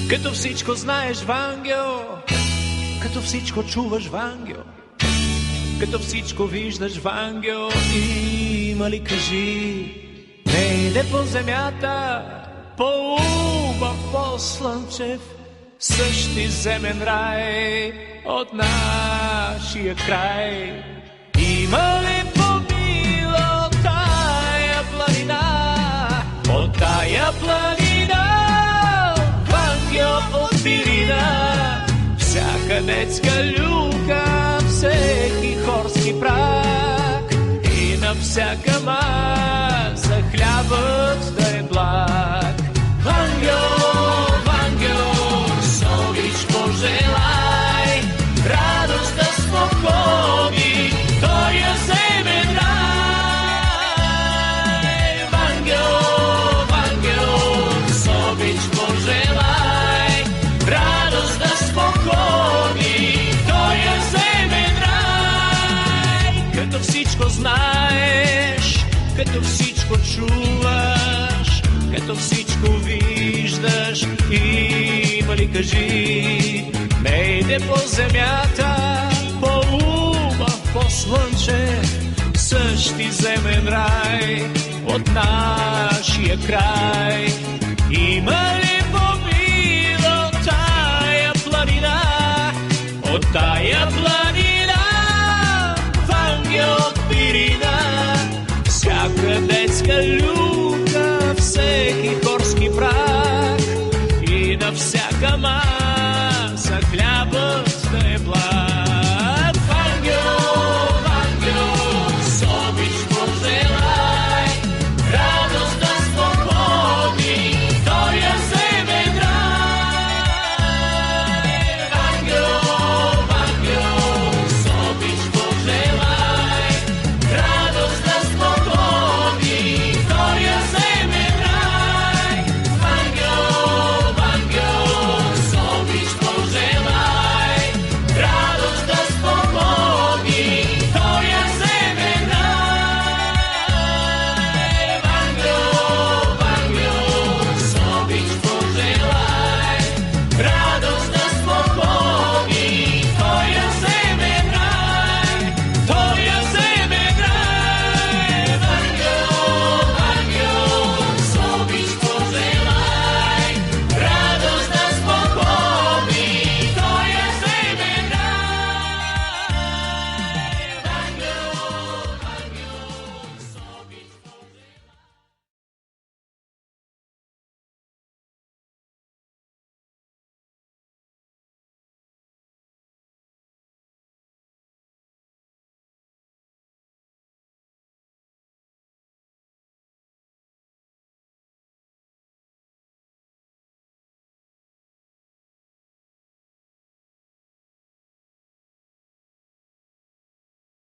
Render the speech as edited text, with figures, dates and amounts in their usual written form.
Като всичко знаеш, Вангьо, като всичко чуваш, Вангьо, като всичко виждаш, Вангьо, има ли, кажи, не иде по земята, по-убав, по-слънчев, същиземен рай от нашия край? Има ли по-мила от тая планина, от тая планина, Вангьо от Пирина? Всяка детска люлка, всеки хорски прак и на всяка маса хлябът да е благ. Вангьо, Вангьо, с обич пожелай радост да спокои тоя земен рай. Вангьо, Вангьо, с обич пожелай радост да спокои тоя земен рай. Като всичко знаеш, като всичко чуваш, като всичко виждаш, има ли, кажи, не иде по земята, по-убав, по-слънчев, същиземен рай от нашия край? Има ли по-мила от тая планина, от тая планина, Вангьо от Пирина? Всяка детска люлка, всеки горски прах и на всяка маса